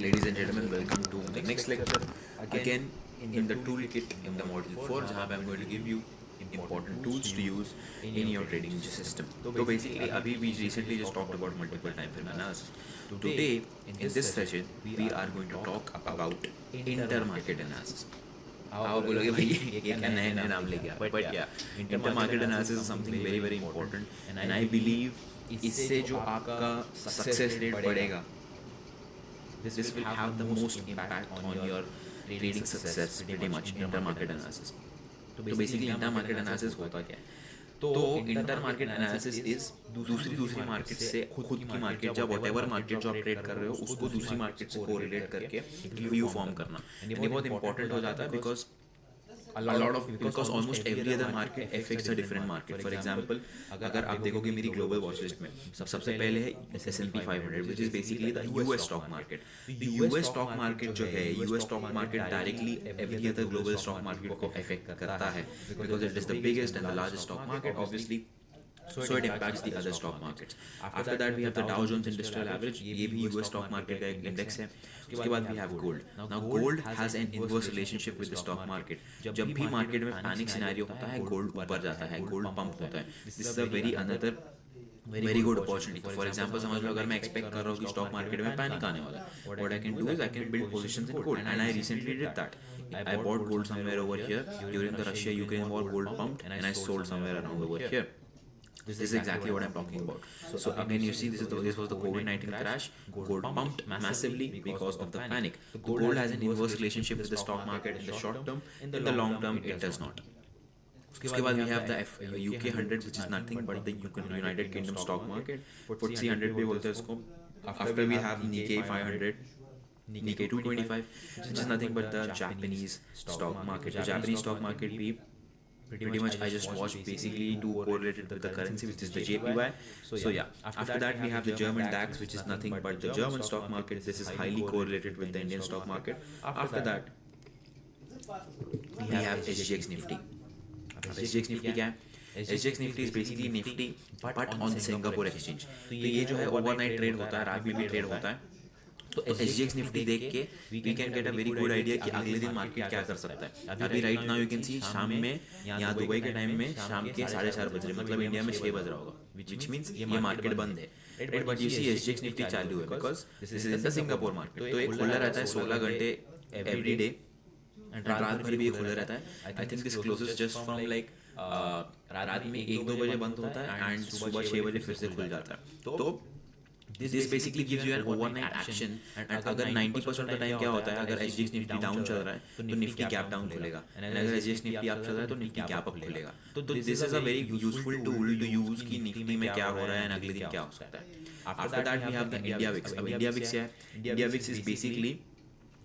ladies and gentlemen, welcome to the next lecture. Again, in the toolkit in the module 4, जहाँ पे I'm going to give you important tools to use in your trading system. तो basically, अभी we recently just talked about multiple time frame analysis. Today, in this session, we are going to talk about intermarket analysis. आप बोलोगे भाई ये क्या नए नए नाम लेके आया, बट या intermarket analysis is something very very important and I believe इससे जो आपका सक्सेस रेट बढ़ेगा, this will have the most impact on your trading success pretty much. Intermarket analysis. तो basically intermarket analysis होता क्या है? तो intermarket analysis is दूसरी मार्केट से खुद की मार्केट, जब whatever मार्केट जो आप ट्रेड कर रहे हो उसको दूसरी मार्केट से कोरिलेट करके व्यू फॉर्म करना. ये बहुत इंपॉर्टेंट हो जाता है because because almost every other market affects a different market. For example, अगर आप देखोगे मेरी global watch list में सबसे पहले है S&P 500, which is basically the US stock market. US stock market जो है, US stock market directly every other global stock market को affect करता है because it is the biggest and the largest stock market, obviously. So it impacts the other stock markets. After that we have the Dow Jones Industrial Average. ये भी US stock market का एक index है. उसके बाद we have gold. Now gold has an inverse relationship with the stock market. जब भी market में पैनिक सिनेरियो होता है, गोल्ड ऊपर जाता है, गोल्ड पंप होता है. This is a very another very good opportunity. For example समझ लो, अगर मैं एक्सपेक्ट कर रहा हूँ कि स्टॉक मार्केट में पैनिक आने वाला है, what I can do is I can build positions in gold and I recently did that. I bought gold somewhere over here during the Russia Ukraine war. Gold pumped and I sold somewhere around over here. This is exactly what I'm talking about. So again, you see, this was the COVID-19 crash. Gold pumped massively because of the panic. The gold has an inverse relationship with the stock market in the short term. In the long term, it does not. उसके बाद we have the UK 100, which is nothing but the United Kingdom stock market. FTSE 100 भी बोलते हैं उसको. After we have Nikkei 500, Nikkei 225, which is nothing but the Japanese stock market. The Japanese stock market भी pretty much I just watched basically to correlate it with the currency, which is the JPY. So yeah, after that we have the German DAX, which is nothing but the German stock market. This is highly correlated with the Indian stock market. After that we have SGX Nifty. SGX Nifty क्या है? SGX Nifty is basically Nifty but on Singapore exchange. तो ये जो है overnight trade होता है, रात में भी ट्रेड होता है. तो SGX निफ्टी देख के we can get a very good idea कि अगले दिन मार्केट क्या कर सकता है. अभी right now you can see शाम में, यहाँ दुबई के टाइम में शाम के 4:30 बज रहे, मतलब इंडिया में 6 बज रहा होगा, विच मीन्स ये मार्केट बंद है. Right, but you see SGX Nifty चालू है because this is in the Singapore market. तो ये खुला रहता है 16 घंटे एवरी डे एंड रात भर भी ये खुला रहता है. I think this closes just from like रात में 1-2 बजे बंद होता है एंड सुबह 6 बजे फिर से खुल जाता है. तो this basically gives you an overnight action. and अगर 90% of the time क्या होता है, अगर SGX निफ्टी डाउन चल रहा है तो निफ्टी गैप डाउन खुलेगा, एंड अगर SGX निफ्टी अप चल रहा है तो निफ्टी गैप अप खुलेगा. तो this is a very useful tool to use कि निफ्टी में क्या हो रहा है एंड अगले दिन क्या हो सकता है. After that we have the India VIX. अब इंडिया विक्स क्या है? India VIX is basically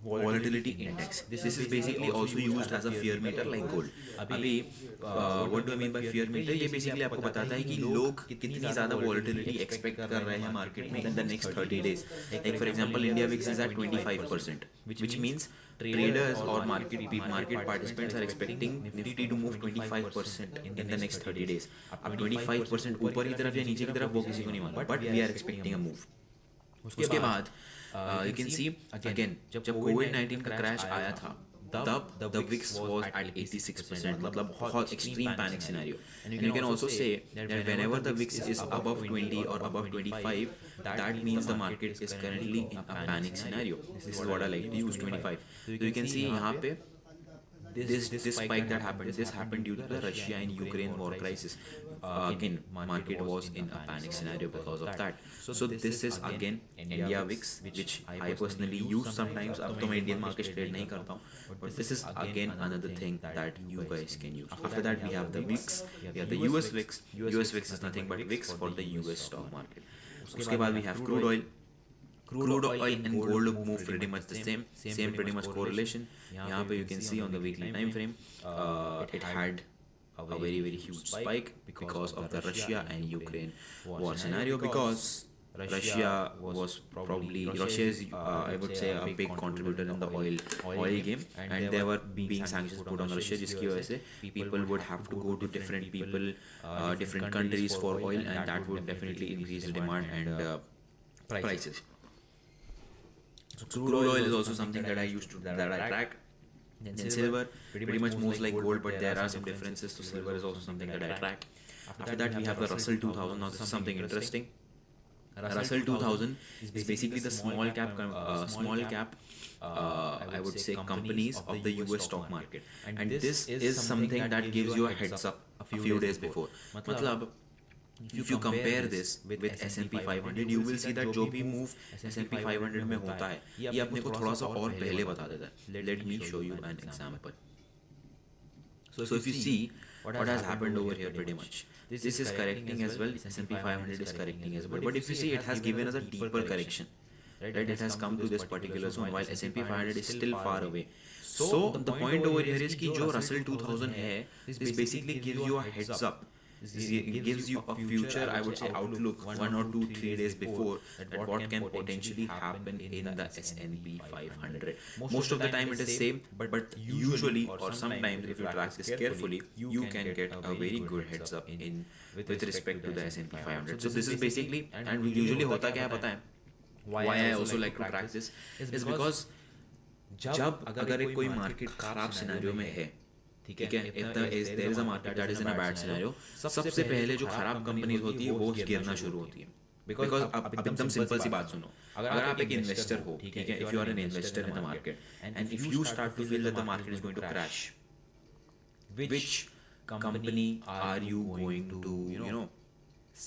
volatility index. This is basically also used as a fear meter like gold. अभी what do I mean by fear meter? ये basically आपको बताता है कि लोग कितनी ज़्यादा volatility expect कर रहे हैं मार्केट में in the next 30 days. Like for example, India VIX is at 25%, which means traders or market participants are expecting Nifty to move 25% in the next 30 days. अब 25% ऊपर की तरफ या नीचे की तरफ वो किसी को नहीं मालूम, but we are expecting a move. उसके बाद you can see again जब COVID-19 का क्रैश आया था तब the VIX was at 86%, मतलब बहुत extreme panic scenario. And you can also say that whenever the VIX is above 20 or above 25, that means the market is currently in a panic scenario. This is what I like to use, 25. So you can see यहाँ पे this spike that happened due to the Russia and Ukraine war crisis. Again, market was in a panic scenario because of that. So this is again India VIX, which I personally use sometimes. अब तो मैं Indian market trade नहीं करता हूँ, but this is again another thing that you guys can use. After that we have the VIX, we have the US VIX. US VIX is nothing but VIX for the US stock market. उसके बाद we have crude oil. Crude oil and gold move pretty much the same pretty much correlation. यहाँ पे you can see on the weekly time frame it had a very huge spike because of the Russia and Ukraine war scenario, because Russia is I would say a big contributor in the oil game, and there were being sanctions put on Russia जिसकी वजह से people would have to go to different countries for oil, and that would definitely increase the demand and prices. So crude oil is also something that I track. Then silver pretty much moves like gold, but there are some differences. So silver is also something that I track. After that, we have the Russell 2000. Now this is something interesting. Russell 2000 is basically the I would say companies of the US stock market, and this is something that gives you a heads up a few days before. मतलब if you compare this with S&P 500, you will see that जो भी move S&P 500 में होता है ये अपने को थोड़ा सा और पहले बता देता है. Let me show you an example. So if you see what has happened over here, pretty much this is correcting as well. S&P 500 is correcting as well. But if you see, it has given us a deeper correction. Right? It has come to this particular zone while S&P 500 is still far away. So the point over here is कि जो Russell 2000 है, this basically gives you a heads up. It gives you a future, I would say, outlook 1 or 2, 3 days before that what can potentially happen in the S&P 500. Most of the time it is same, but usually or sometimes if you track this carefully, you can get a very good heads up in with respect to the S&P 500. So this is basically, and usually होता क्या है पता है? Why I also like to track this is because जब अगर कोई market खराब scenario में है, ठीक है, if there is a market that is in a bad scenario, सबसे पहले जो खराब कंपनीज होती है वो गिरना शुरू होती है. बिकॉज अब एकदम सिंपल सी बात सुनो, अगर आप एक इन्वेस्टर हो, ठीक है, if you are an investor in the market and if you start to feel that the market is going to crash, which company are you going to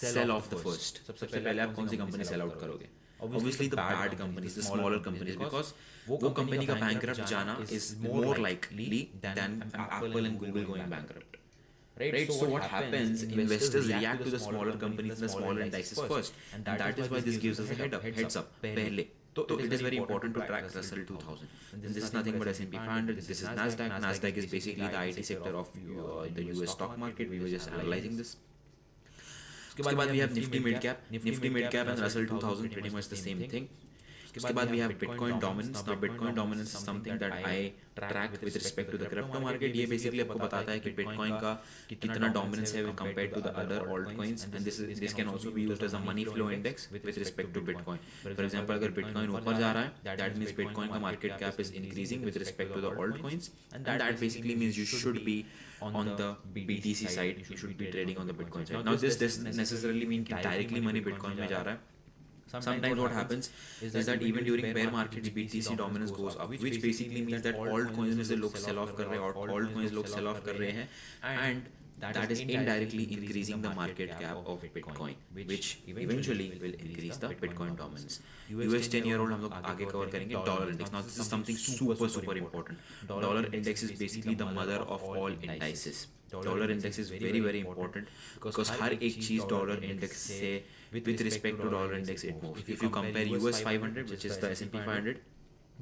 sell off the first? सबसे पहले आप कौन सी company sell out करोगे? Obviously the bad companies, the smaller companies, because वो company का bankrupt जाना is more likely than Apple and Google going bankrupt. Right? So what happens? Investors react to the smaller companies and the smaller indices first, and that is why this gives us a heads up पहले. So it is very important to track Russell 2000. And this is nothing but S&P 500. This is Nasdaq. Nasdaq is basically the IT sector of the US stock market. We were just analyzing this. उसके बाद we have Nifty mid cap and Russell 2000, pretty much the same thing. उसके बाद we have Bitcoin dominance. Now Bitcoin dominance is something that I track with respect to the crypto market. ये basically आपको बताता है कि Bitcoin का कितना dominance है compared to the other altcoins, and this can also be used as a money flow index with respect to Bitcoin. For example, अगर Bitcoin ऊपर जा रहा है, that means Bitcoin का market cap is increasing with respect to the altcoins, and that basically means you should be on the BTC side. You should be trading on the Bitcoin side. Now this necessarily mean कि directly money Bitcoin में जा रहा है. Sometimes what happens is that even during bear markets, BTC dominance goes up, which basically means that altcoins लोग sell off कर रहे हैं, और altcoins लोग sell off कर रहे हैं, and that is indirectly increasing the market cap of Bitcoin, which eventually will increase the Bitcoin dominance. US 10-year-old हम लोग आगे cover करेंगे. Dollar index. Now this is something super important. Dollar index is basically the mother of all indices. Dollar index is very important because हर एक चीज dollar index से with respect to dollar index it moves. If you compare US 500, which is the S&P 500,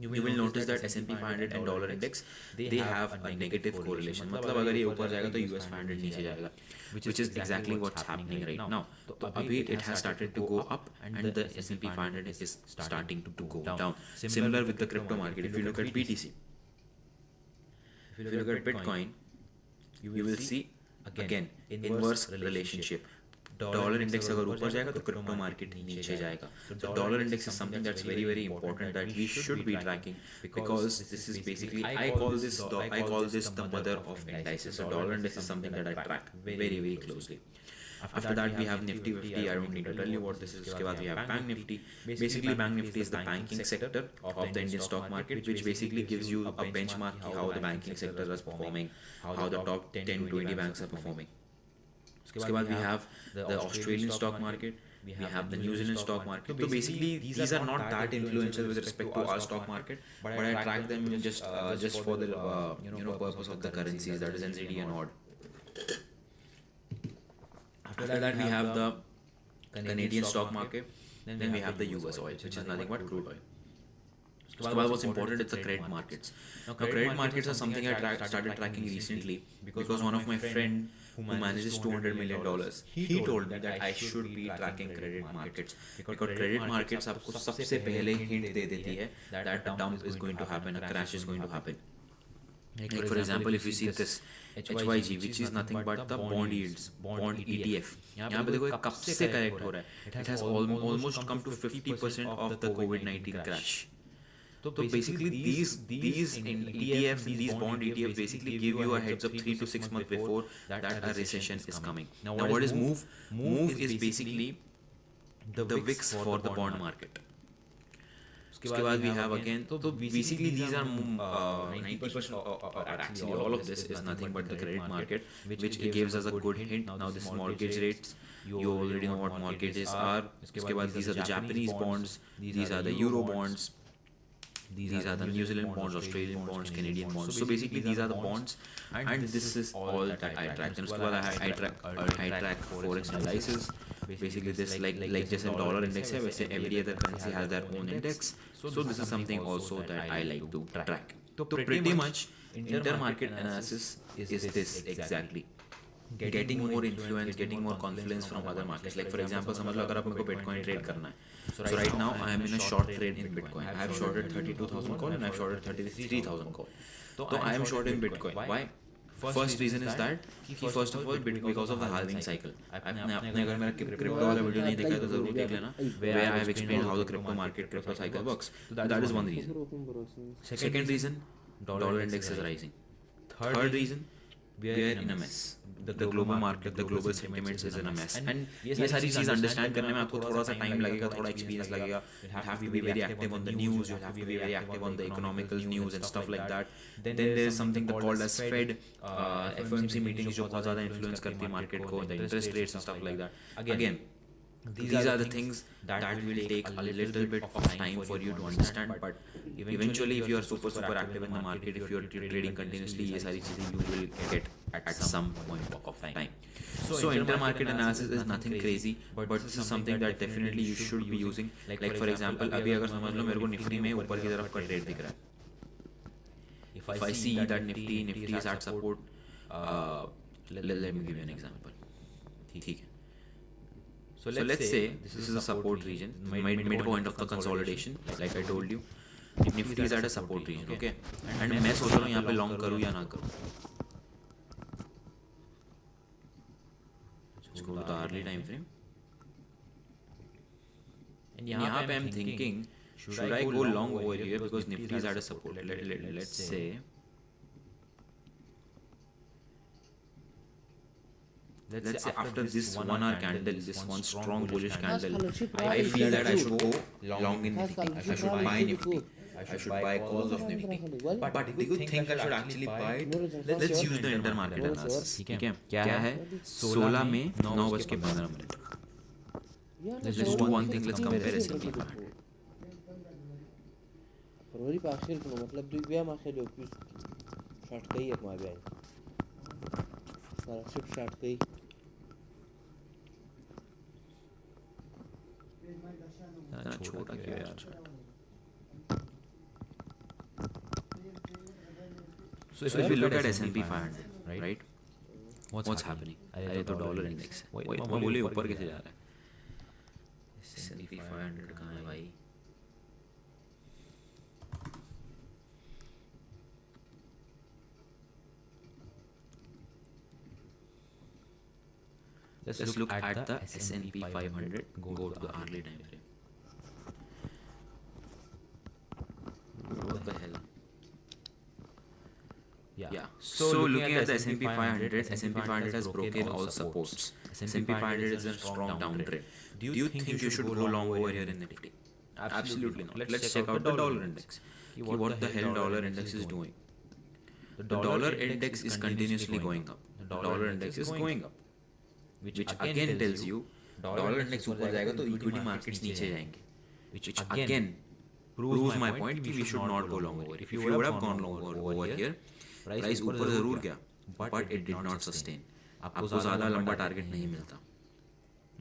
you will notice that S&P 500 and dollar index they have a negative correlation. मतलब अगर ये ऊपर जाएगा तो US 500 नीचे जाएगा, which is exactly what's happening right now. तो अभी it has started to go up and the S&P 500 is starting to go down. Similar with the crypto market. If you look at BTC, if you look at Bitcoin, you will see again inverse relationship. Dollar index अगर ऊपर जाएगा तो crypto market नीचे जाएगा. So dollar index is something that's very important that we should be tracking, because this is basically I call this the mother of indices. So dollar index is something that I track very closely. After that we have Nifty 50. I don't need to tell you what this is. उसके बाद we have Bank Nifty. Basically Bank Nifty is the banking sector of the Indian stock market, which basically gives you a benchmark how the banking sector is performing, how the top 10-20 banks are performing. उसके बाद we have the Australian stock market, we have the New Zealand stock market. So basically these are not that influential with respect to our stock market, but I track them just for the purpose of the currencies, that is NZD and AUD. After that we have the Canadian stock market, then we have the US oil, which is nothing but crude oil. उसके बाद what's important is the credit markets. Now credit markets are something I started tracking recently because one of my friend who manages $200 million, he told me that I should be tracking credit markets, because credit markets आपको सबसे पहले hint दे देती है that a dump is going to happen, a crash is going to happen. Like for example, if you see this HYG, which is nothing but the bond yields, bond ETF, यहाँ पे देखो कब से correct हो रहा है. It has almost come to 50% of the COVID-19 crash. So basically these in ETFs, these bond ETFs basically give you a heads up 3 to 6 months before that a recession is coming. Now what is move? Move is basically the VIX for the bond market. उसके बाद we have again, so basically these are 90% or actually all of this is nothing but the credit market, which gives us a good hint. Now this is mortgage rates, you already know what mortgages are. उसके बाद these are the Japanese bonds, these are the Euro bonds, these are the New Zealand bonds, Australian bonds, Canadian bonds. So basically these are the bonds, and this is all that I track. And उसके बाद I track forex indices. Basically this like जैसे dollar index है वैसे every other currency has their own index. So this is something also that I like to track. So pretty much intermarket analysis is this exactly. Getting more influence, getting more confidence from other markets. Like for example, समझ लो अगर आप मेरे को Bitcoin trade करना है. So right now I am in a short trade in Bitcoin. I have shorted 32,000 call and I have shorted 33,000 call. So I am short in Bitcoin. Why? First reason is that कि first of all because of the halving cycle. आपने अगर मेरा crypto वाला video नहीं देखा तो जरूर देख लेना, where I have explained how the crypto cycle works. So that is one reason. Second reason, dollar index is rising. Third reason, we are in a mess. The global market, the global sentiments is in a mess. And ये सारी चीज़ understand करने में आपको थोड़ा सा time लगेगा, थोड़ा experience लगेगा. You have to be very active on the news. You have to be very active on the economical news and stuff like that. Then there is something called as Fed, FOMC meetings जो बहुत ज़्यादा influence करती है market को, the interest rates and stuff like that. Again, these are the things that will take a little bit of time for you to understand, but eventually if you are super active in the market, if you are trading continuously, ये सारी चीज़ें you will get at some point of time. So intermarket analysis is nothing crazy, but this is something that definitely you should be using. Like for example, अभी अगर समझ लो मेरे को Nifty में ऊपर की तरफ का ट्रेड दिख रहा है. If I see that Nifty is at support, let me give you an example. ठीक है. So let's say this is a support region, midpoint of the consolidation, like I told you. Nifty is at a support region, okay? And मैं सोच रहा हूँ यहाँ पे long करूँ या ना करूँ. Let's go to the hourly time frame. And यहाँ पे I'm thinking, should I go long over here because Nifty is at a support? Let's say. Let's say after this 1 hour candle, this one strong bullish candle, I feel that I should go long in Nifty. I should buy Nifty. I should buy calls of Nifty. But do you think I should actually buy it? Let's use the intermarket analysis. ठीक है? क्या है? 16 में 9:15. Let's do one thing. Let's compare S&P 500. فروری په اخر کې مطلب دوی بیا ما خېلو پیس شارټ کوي ما بیا سره شپ شارټ کوي छोटा क्यों यार. So if you look at S&P 500, right? What's happening? अरे तो डॉलर इंडेक्स है. वही मैं बोले ऊपर कैसे जा रहा है? S&P 500 कहाँ है भाई? Let's look at the S&P 500. Go to the hourly time frame. What the hell? Yeah. So looking at the S&P 500, S&P 500 has broken all supports. S&P 500 is in strong downtrend. Do you think you should go long over here in Nifty? Absolutely not. Let's check out the dollar index. What the hell dollar index is doing? The dollar index is continuously going up. The dollar index is going up. Which again tells you dollar index ऊपर जाएगा तो equity markets नीचे जाएंगे. Which again proves my point कि we should not go long over. If you would have gone long over here, price ऊपर ज़रूर गया, but it did not sustain. आपको ज़्यादा लंबा target नहीं मिलता.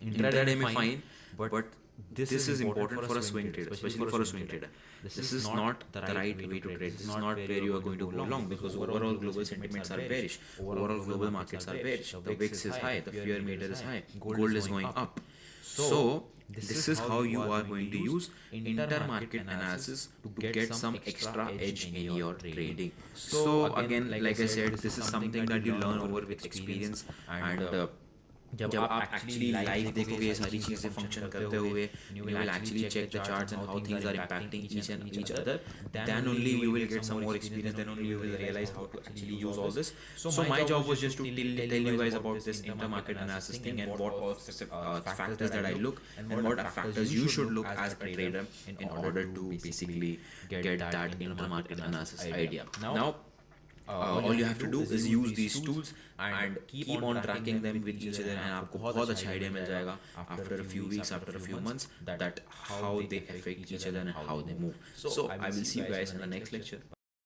Intraday में fine, but this is important for a swing trader, especially for a swing trader. This is not the right way to trade. This is not where you are going to go long because overall global sentiments are bearish. Overall global markets are bearish. The VIX is high. The fear meter is high. Gold is going up. So this is how you are going to use intermarket analysis to get some extra edge in your trading. So again, like I said, this is something that you learn over with experience and जब आप actually live देखोगे ये सारी चीज़ें function करते हुए, you will actually check the charts and how things are impacting each other, then only you will get some more experience, then only you will realize how to actually use all this. So my job was just to tell you guys about this intermarket analysis thing and what factors that I look and what factors you should look as a trader in order to basically get that intermarket analysis idea. Now all you have to do is use these tools and keep on tracking them with each other, and आपको बहुत अच्छा idea मिल जाएगा after a few weeks, after a few months, that how they affect each other and how they move. So I will see you guys in the next lecture.